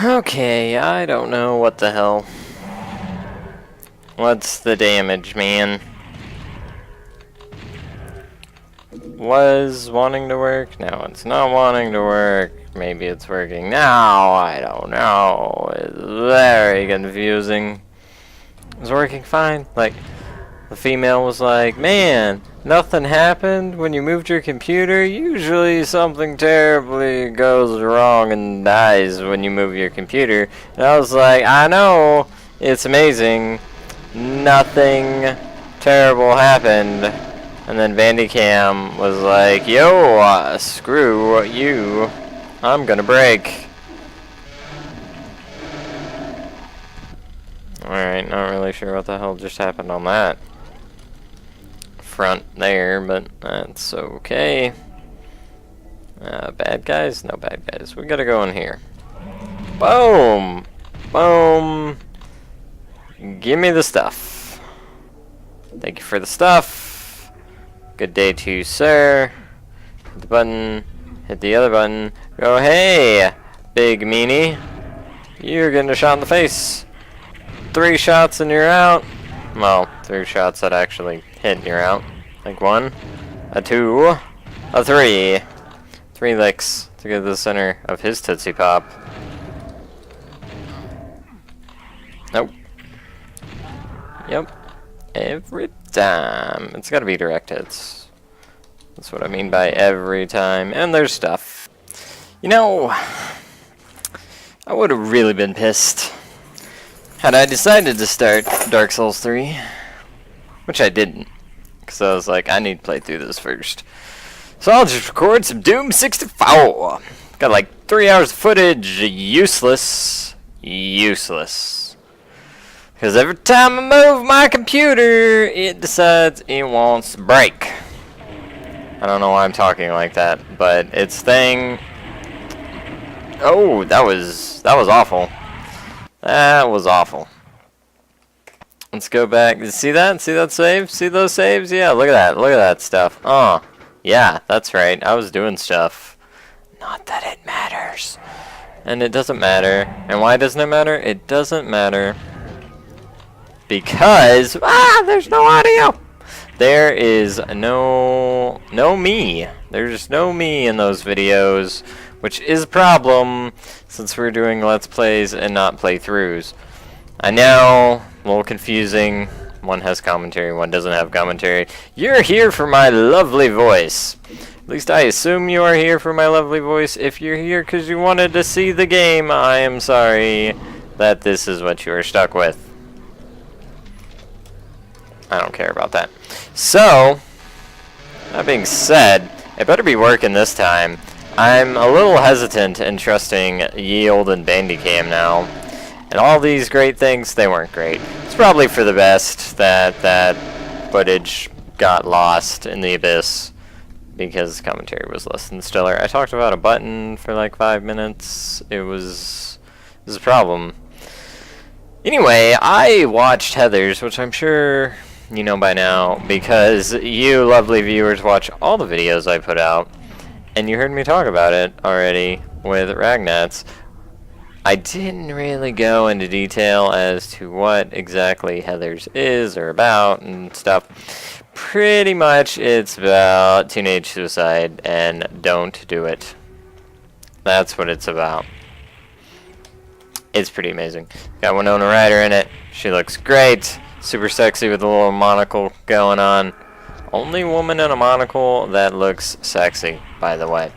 Okay, I don't know what the hell. What's the damage, man? Was wanting to work? No, it's not wanting to work. Maybe it's working now. I don't know. It's very confusing. It's working fine. Like, the female was like, man, nothing happened when you moved your computer. Usually something terribly goes wrong and dies when you move your computer. And I was like, I know. It's amazing. Nothing terrible happened. And then bandicam was like, yo, screw you. I'm gonna break. Alright, not really sure what the hell just happened on that front there, but that's okay. Bad guys? No bad guys. We gotta go in here. Boom! Boom! Give me the stuff. Thank you for the stuff. Good day to you, sir. Hit the button. Hit the other button. Go, hey, big meanie. You're getting a shot in the face. 3 shots and you're out. Well, 3 shots that actually hit and you're out. Like 1, a 2, a 3. 3 licks to get to the center of his Tootsie Pop. Nope. Yep. Every time. It's gotta be direct hits. That's what I mean by every time. And there's stuff. You know, I would have really been pissed had I decided to start Dark Souls 3. Which I didn't. Because I was like, I need to play through this first. So I'll just record some Doom 64. Got like 3 hours of footage. Useless. Useless. Because every time I move my computer, it decides it wants to break. I don't know why I'm talking like that, but its thing... Oh, that was awful. That was awful. Let's go back. See that? See that save? See those saves? Yeah, look at that. Look at that stuff. Oh, yeah, that's right. I was doing stuff. Not that it matters. And it doesn't matter. And why doesn't it matter? It doesn't matter. Because, there's no audio. There is no me. There's no me in those videos, which is a problem since we're doing Let's Plays and not playthroughs. I know, a little confusing. One has commentary, one doesn't have commentary. You're here for my lovely voice. At least I assume you are here for my lovely voice. If you're here because you wanted to see the game, I am sorry that this is what you are stuck with. I don't care about that. So, that being said, it better be working this time. I'm a little hesitant in trusting Yield and Bandicam now. And all these great things, they weren't great. It's probably for the best that that footage got lost in the abyss because commentary was less than stellar. I talked about a button for like 5 minutes. It was a problem. Anyway, I watched Heather's, which I'm sure you know by now, because you lovely viewers watch all the videos I put out, and you heard me talk about it already with Ragnats. I didn't really go into detail as to what exactly Heather's is or about and stuff. Pretty much it's about teenage suicide and don't do it. That's what it's about. It's pretty amazing. Got Winona Ryder in it. She looks great. Super sexy with a little monocle going on. Only woman in a monocle that looks sexy, by the way.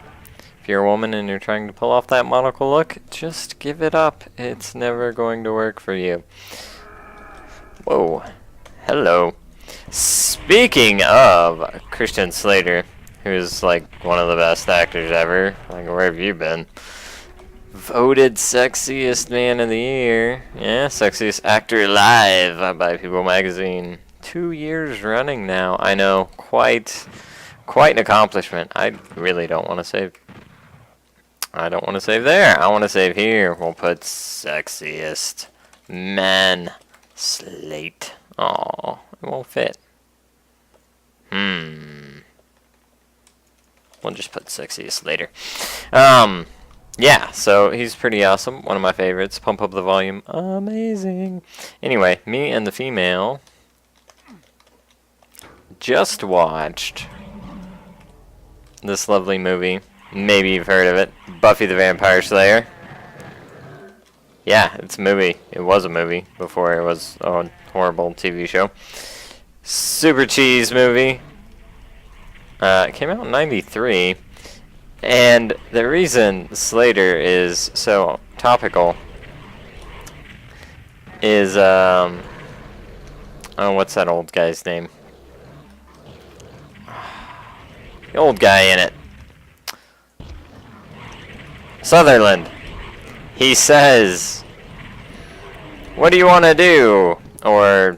If you're a woman and you're trying to pull off that monocle look, just give it up. It's never going to work for you. Whoa. Hello. Speaking of Christian Slater, who's like one of the best actors ever, like where have you been? Voted sexiest man of the year. Yeah, sexiest actor alive by People Magazine. 2 years running now. I know, quite an accomplishment. I really don't want to save. I don't want to save there. I want to save here. We'll put sexiest man slate. Oh, it won't fit. We'll just put sexiest later. yeah, so he's pretty awesome. One of my favorites. Pump up the volume. Amazing. Anyway, me and the female just watched this lovely movie. Maybe you've heard of it. Buffy the Vampire Slayer. Yeah, it's a movie. It was a movie before it was a horrible TV show. Super cheese movie. It came out in '93. And the reason Slater is so topical is, oh, what's that old guy's name? The old guy in it. Sutherland. He says, "What do you want to do?" Or,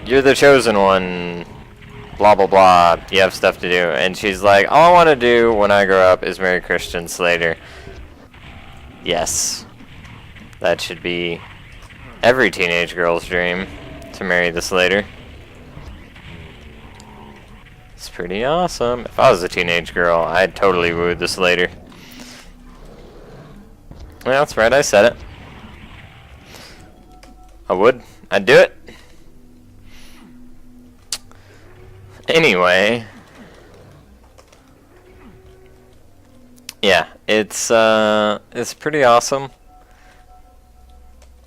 "You're the chosen one. Blah, blah, blah. You have stuff to do." And she's like, "All I want to do when I grow up is marry Christian Slater." Yes. That should be every teenage girl's dream, to marry the Slater. It's pretty awesome. If I was a teenage girl, I'd totally woo the Slater. Yeah, that's right, I said it. I would. I'd do it. Anyway. Yeah, it's pretty awesome.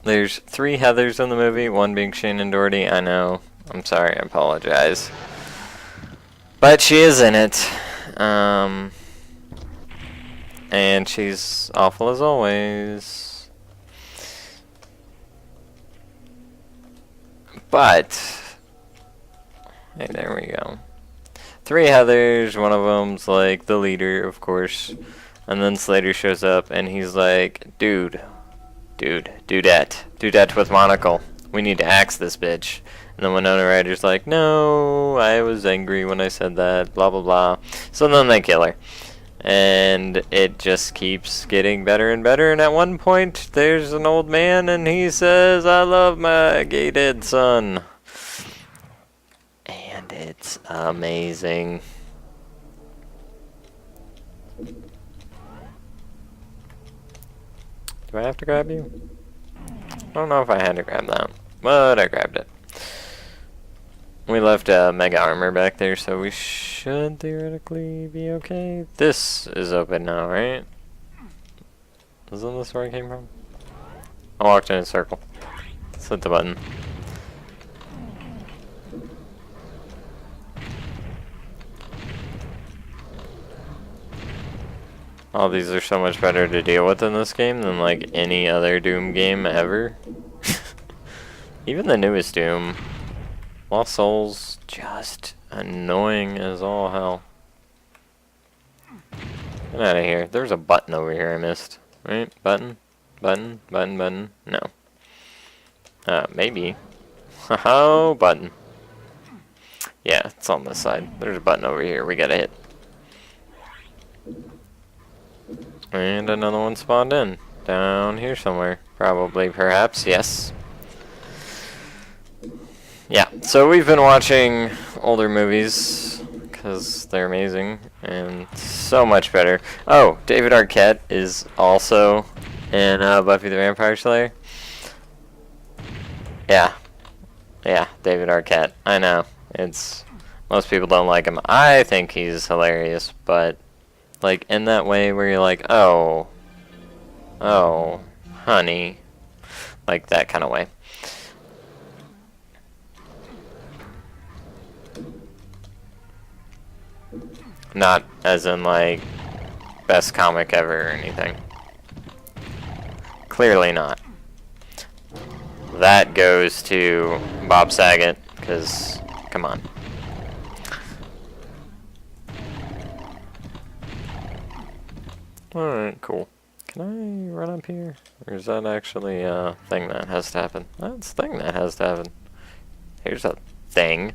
There's 3 Heathers in the movie, one being Shannon Doherty. I know. I'm sorry, I apologize. But she is in it. And she's awful as always. But hey, there we go. 3 Heathers, one of them's like the leader, of course. And then Slater shows up and he's like, dude, do that with Monocle. We need to axe this bitch. And then Winona Ryder's like, no, I was angry when I said that, blah, blah, blah. So then they kill her. And it just keeps getting better and better. And at one point, there's an old man and he says, "I love my gay dead son." And it's amazing. Do I have to grab you? I don't know if I had to grab that, but I grabbed it. We left Mega Armor back there, so we should theoretically be okay. This is open now, right? Isn't this where I came from? I walked in a circle. Let's hit the button. All these are so much better to deal with in this game than like any other Doom game ever. Even the newest Doom. Lost Souls, just annoying as all hell. Get out of here. There's a button over here I missed. Right? Button? Button? Button? Button? No. Maybe. Oh, button. Yeah, it's on this side. There's a button over here we gotta hit. And another one spawned in. Down here somewhere. Probably, perhaps, yes. Yeah, so we've been watching older movies because they're amazing and so much better. Oh, David Arquette is also in Buffy the Vampire Slayer. Yeah, David Arquette. I know, it's most people don't like him. I think he's hilarious, but like in that way where you're like, oh, honey, like that kind of way. Not as in like best comic ever or anything. Clearly not. That goes to Bob Saget, because come on. Alright, cool. Can I run up here? Or is that actually a thing that has to happen? That's a thing that has to happen. Here's a thing.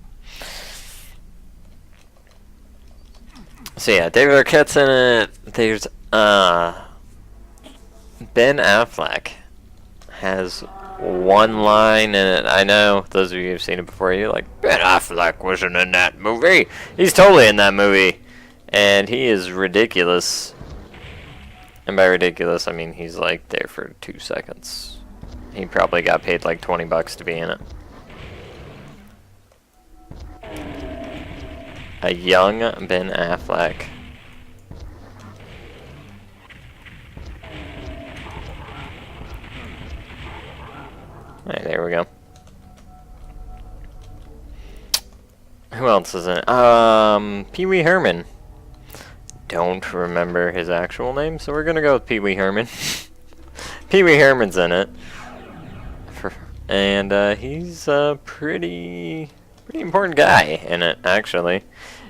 So yeah, David Arquette's in it. There's Ben Affleck has one line in it. I know those of you who've seen it before, you're like, Ben Affleck wasn't in that movie. He's totally in that movie, and he is ridiculous. And by ridiculous, I mean he's like there for 2 seconds. He probably got paid like 20 bucks to be in it. A young Ben Affleck. Alright, there we go. Who else is in it? Pee Wee Herman. Don't remember his actual name, so we're gonna go with Pee Wee Herman. Pee Wee Herman's in it. And he's a pretty important guy in it, actually.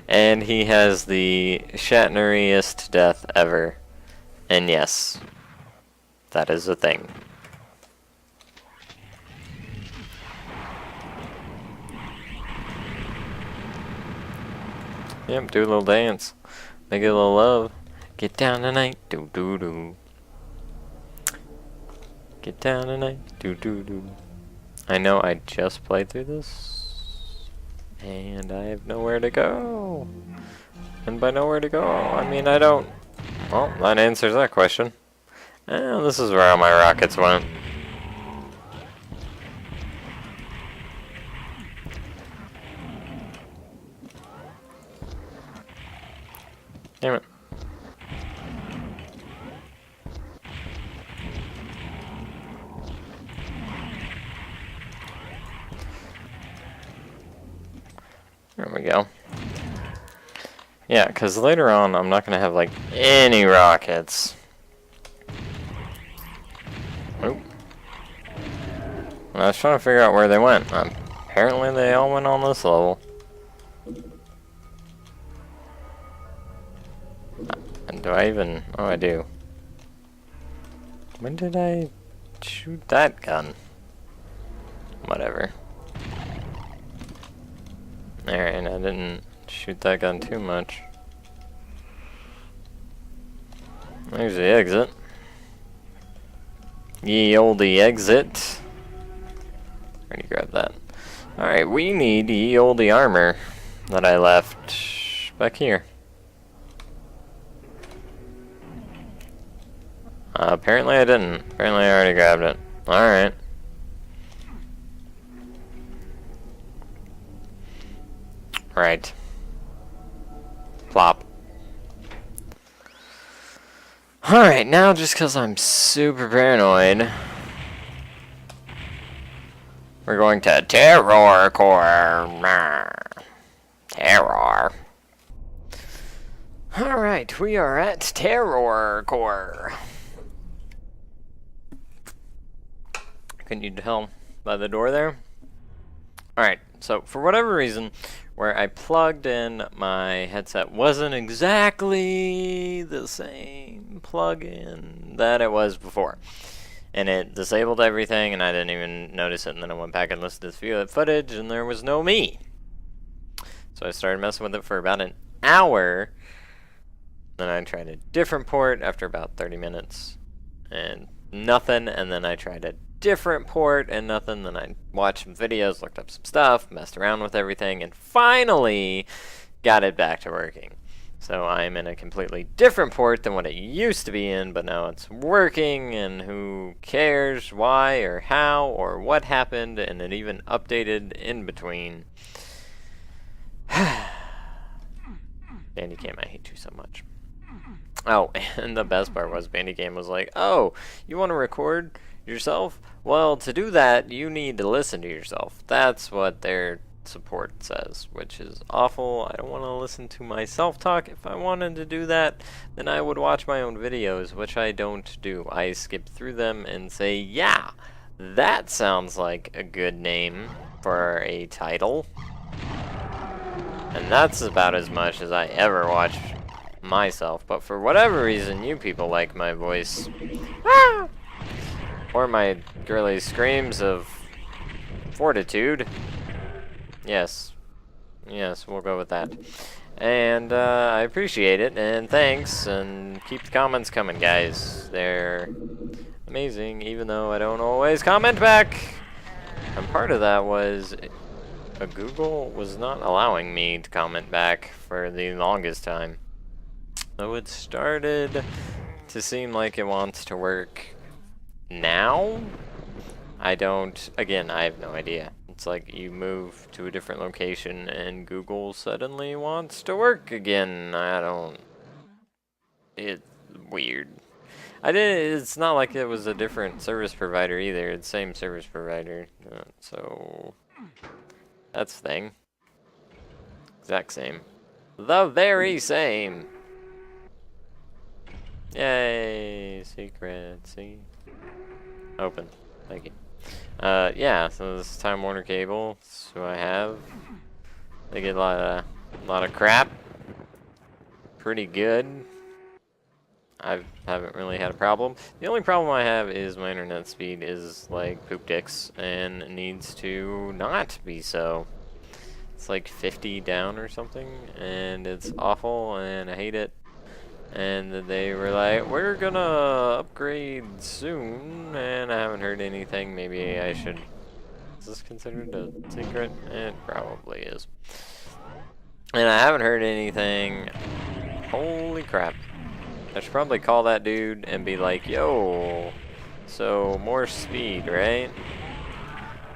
And he has the Shatneriest death ever. And yes, that is a thing. Yep, do a little dance. Make it a little love. Get down tonight, do do do. Get down tonight, do do do. I know I just played through this, and I have nowhere to go. And by nowhere to go, I mean I don't. Well, that answers that question. And this is where all my rockets went. Damn it. There we go. Yeah, because later on I'm not going to have like any rockets. Nope. I was trying to figure out where they went. Apparently they all went on this level. And do I even... Oh, I do. When did I shoot that gun? Whatever. Alright, and I didn't shoot that gun too much. There's the exit. Ye olde exit. Already grabbed that. Alright, we need ye olde armor that I left back here. Apparently I didn't. Apparently I already grabbed it. Alright. Right. Plop. Alright, now just because I'm super paranoid, we're going to Terror Core. Terror. Alright, we are at Terror Core. Couldn't you tell by the door there? Alright, so for whatever reason, where I plugged in my headset wasn't exactly the same plug-in that it was before. And it disabled everything, and I didn't even notice it, and then I went back and listened to the footage, and there was no me. So I started messing with it for about an hour. Then I tried a different port after about 30 minutes, and nothing, and then I tried a different port and nothing. Then I watched some videos, looked up some stuff, messed around with everything, and finally got it back to working. So I'm in a completely different port than what it used to be in, but now it's working, and who cares why or how or what happened, and it even updated in between. Bandicam, I hate you so much. Oh, and the best part was Bandicam was like, oh, you want to record yourself? Well, to do that, you need to listen to yourself. That's what their support says, which is awful. I don't want to listen to myself talk. If I wanted to do that, then I would watch my own videos, which I don't do. I skip through them and say, yeah, that sounds like a good name for a title. And that's about as much as I ever watch myself. But for whatever reason, you people like my voice. Ah! Or my girly screams of fortitude. Yes. Yes, we'll go with that. And I appreciate it, and thanks, and keep the comments coming, guys. They're amazing, even though I don't always comment back. And part of that was Google was not allowing me to comment back for the longest time. So it started to seem like it wants to work now. Again, I have no idea. It's like you move to a different location and Google suddenly wants to work again. It's weird. It's not like it was a different service provider either. It's the same service provider. So, that's the thing. Exact same. The very same. Yay, secret, see? Open, thank you. Yeah, so this is Time Warner cable, so I have. They get a lot of crap. Pretty good. I haven't really had a problem. The only problem I have is my internet speed is like poop dicks and needs to not be so. It's like 50 down or something, and it's awful, and I hate it. And they were like, we're gonna upgrade soon, and I haven't heard anything. Maybe I should. Is this considered a secret? It probably is. And I haven't heard anything. Holy crap. I should probably call that dude and be like, yo, so more speed, right?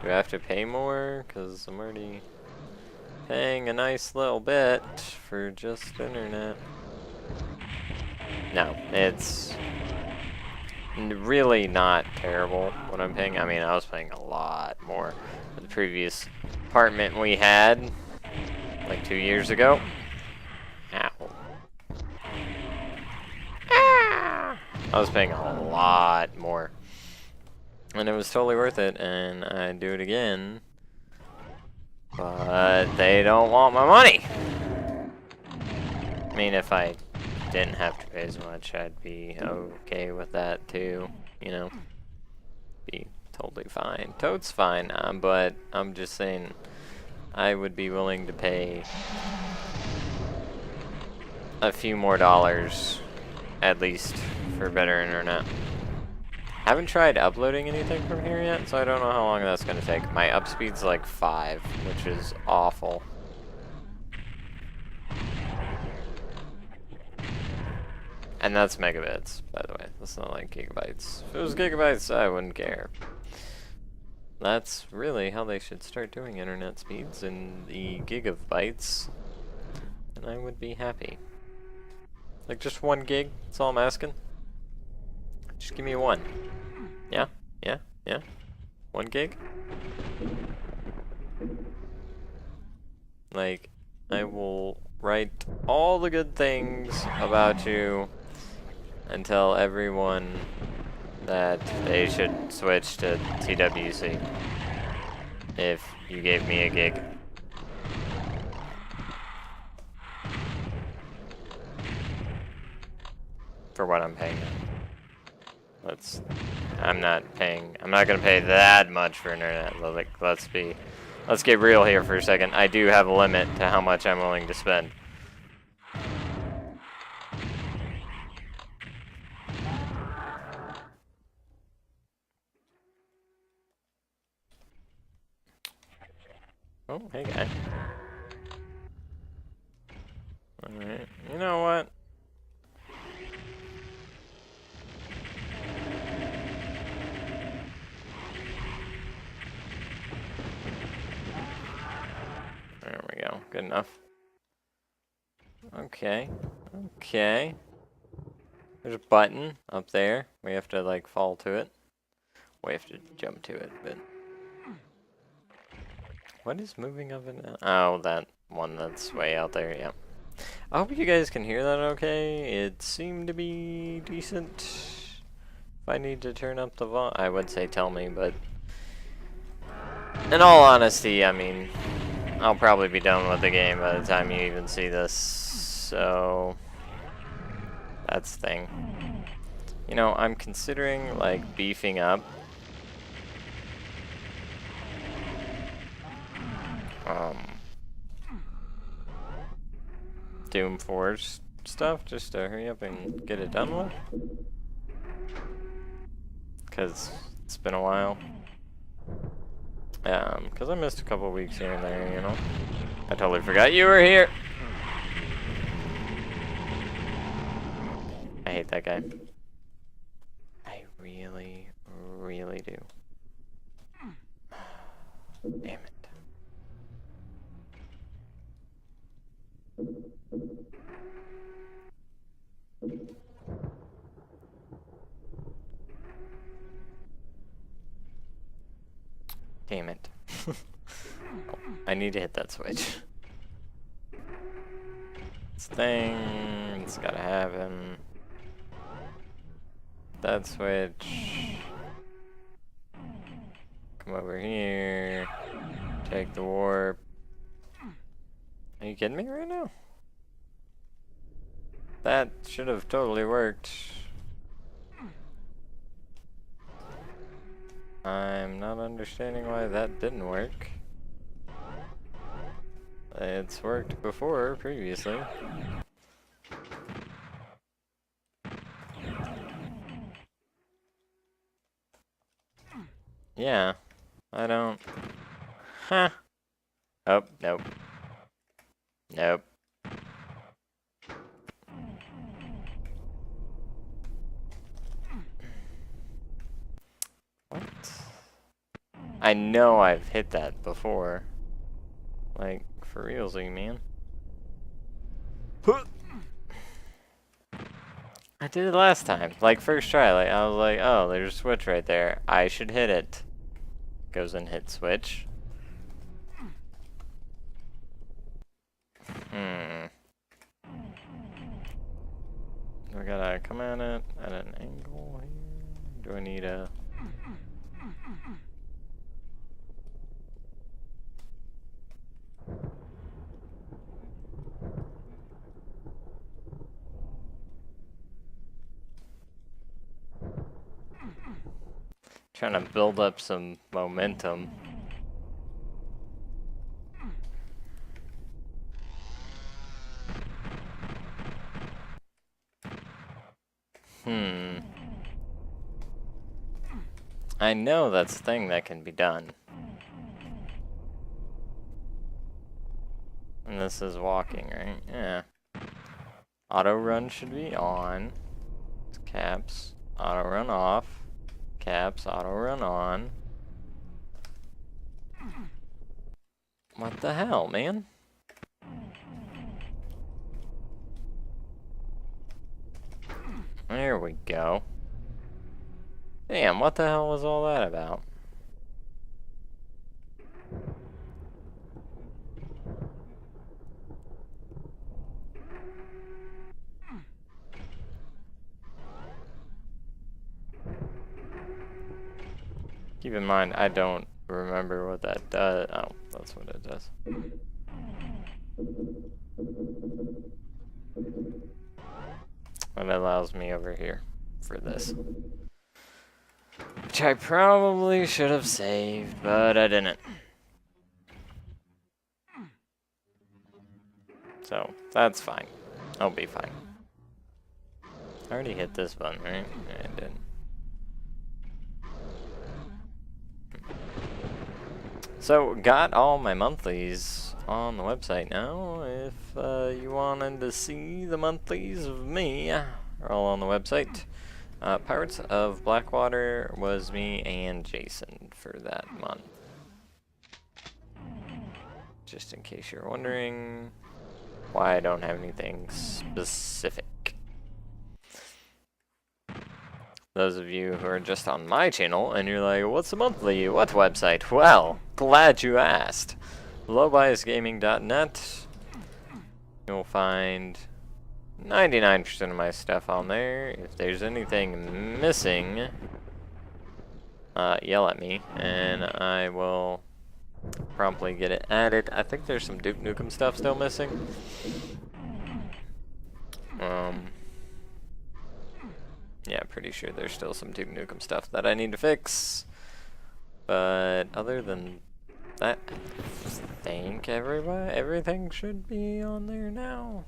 Do I have to pay more? Because I'm already paying a nice little bit for just internet. No, it's really not terrible what I'm paying. I mean, I was paying a lot more for the previous apartment we had like 2 years ago. Ow. Ah! I was paying a lot more. And it was totally worth it, and I'd do it again. But they don't want my money. I mean, if I didn't have to pay as much, I'd be okay with that too, you know. Be totally fine. Totes fine, but I'm just saying I would be willing to pay a few more dollars at least for better internet. Haven't tried uploading anything from here yet, so I don't know how long that's gonna take. My up speed's like 5, which is awful. And that's megabits, by the way. That's not like gigabytes. If it was gigabytes, I wouldn't care. That's really how they should start doing internet speeds, in the gigabytes. And I would be happy. Like just 1 gig, that's all I'm asking. Just give me 1. Yeah, yeah, yeah. 1 gig? Like, I will write all the good things about you and tell everyone that they should switch to TWC if you gave me a gig. For what I'm paying. I'm not gonna pay that much for internet. Like, let's get real here for a second. I do have a limit to how much I'm willing to spend. Oh, hey guy. Alright, you know what? There we go. Good enough. Okay. Okay. There's a button up there. We have to, like, fall to it. We have to jump to it, but... What is moving up and down? Oh, that one that's way out there, yeah. I hope you guys can hear that okay. It seemed to be decent. If I need to turn up the volume, I would say tell me, but... In all honesty, I mean... I'll probably be done with the game by the time you even see this, so... That's the thing. You know, I'm considering, like, beefing up. Doom Forge stuff, just to hurry up and get it done with. Because it's been a while. Because I missed a couple weeks here and there, you know. I totally forgot you were here. I hate that guy. really, really do. Damn it. Damn it. I need to hit that switch. This thing, it's gotta happen. That switch. Come over here. Take the warp. Are you kidding me right now? That should have totally worked. I'm not understanding why that didn't work. It's worked before, previously. Yeah, I don't... Huh. Oh, nope. Nope. What? I know I've hit that before. Like, for realsy, man. I did it last time. Like, first try. Like, I was like, oh, there's a switch right there. I should hit it. Goes and hit switch. We gotta come at it at an angle here. Do I need a... Trying to build up some momentum. I know that's a thing that can be done. And this is walking, right? Yeah. Auto run should be on. Caps. Auto run off. Caps. Auto run on. What the hell, man? There we go. Damn, what the hell was all that about? Keep in mind, I don't remember what that does. Oh, that's what it does. It allows me over here for this. Which I probably should have saved, but I didn't. So, that's fine. I'll be fine. I already hit this button, right? Yeah, I did. So, got all my monthlies on the website now. If you wanted to see the monthlies of me, are all on the website. Pirates of Blackwater was me and Jason for that month. Just in case you're wondering why I don't have anything specific. Those of you who are just on my channel and you're like, what's the monthly? What website? Well, glad you asked. lowbiasgaming.net. You'll find 99% of my stuff on there. If there's anything missing, yell at me and I will promptly get it added. I think there's some Duke Nukem stuff still missing. Yeah, pretty sure there's still some Duke Nukem stuff that I need to fix. But other than that, I think everything should be on there now.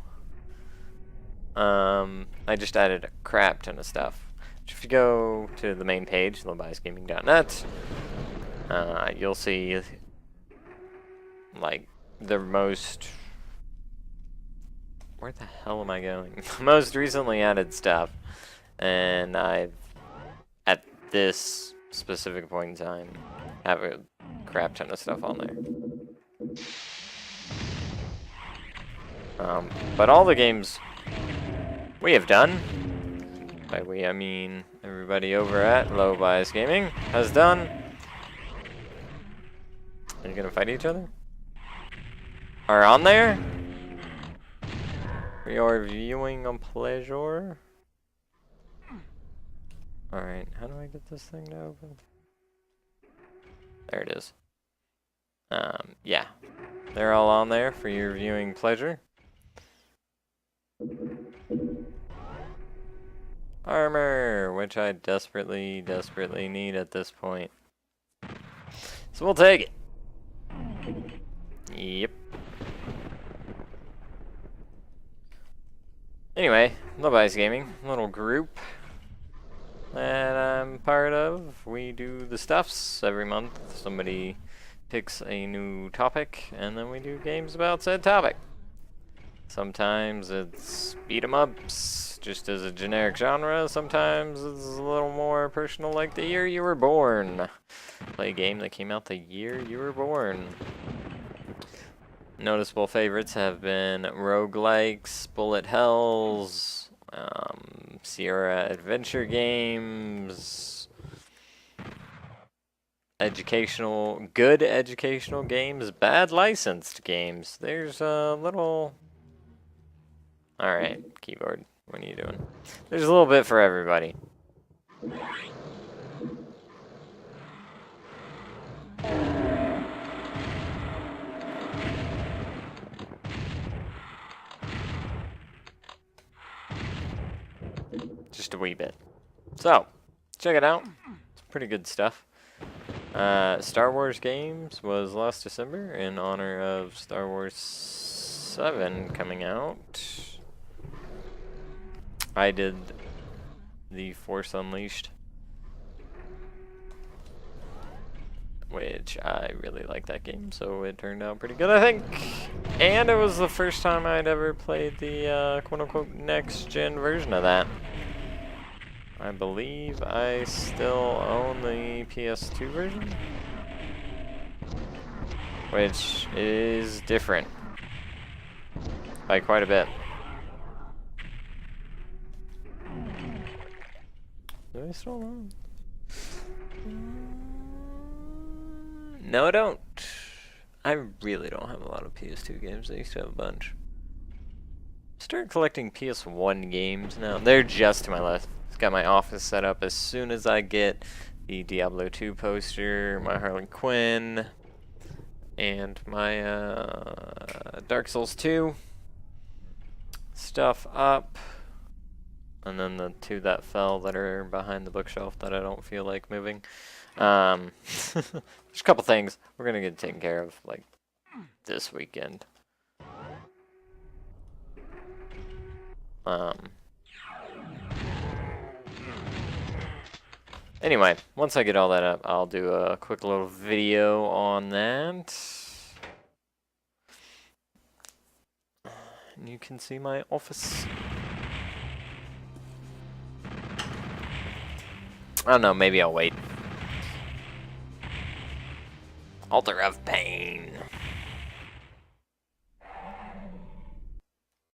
I just added a crap ton of stuff. If you go to the main page, lowbiasgaming.net, you'll see like the most... Where the hell am I going? Most recently added stuff. And I've, at this specific point in time have a crap ton of stuff on there. But all the games we have done, by we I mean everybody over at Low Bias Gaming has done. Are you gonna fight each other? Are on there? For your viewing a pleasure. Alright, how do I get this thing to open? There it is. Yeah. They're all on there for your viewing pleasure. Armor, which I desperately need at this point. So we'll take it. Yep. Anyway, Low Bias Gaming, little group that I'm part of. We do the stuffs every month. Somebody picks a new topic, and then we do games about said topic. Sometimes it's beat 'em ups, just as a generic genre. Sometimes it's a little more personal, like the year you were born. Play a game that came out the year you were born. Noticeable favorites have been roguelikes, bullet hells, Sierra adventure games, good educational games, bad licensed games. There's a little... Alright, keyboard, what are you doing? There's a little bit for everybody. Just a wee bit. So, check it out. It's pretty good stuff. Star Wars Games was last December in honor of Star Wars 7 coming out. I did the Force Unleashed, which I really like that game, so it turned out pretty good, I think. And it was the first time I'd ever played the quote-unquote next-gen version of that. I believe I still own the PS2 version, which is different by quite a bit. Do I still own? No, I don't. I really don't have a lot of PS2 games. I used to have a bunch. Started collecting PS1 games now. They're just to my left. It's got my office set up as soon as I get the Diablo 2 poster, my Harley Quinn, and my Dark Souls 2 stuff up. And then the two that fell that are behind the bookshelf that I don't feel like moving. There's a couple things we're gonna get taken care of, like, this weekend. Anyway, once I get all that up, I'll do a quick little video on that. And you can see my office. I don't know, maybe I'll wait. Altar of Pain.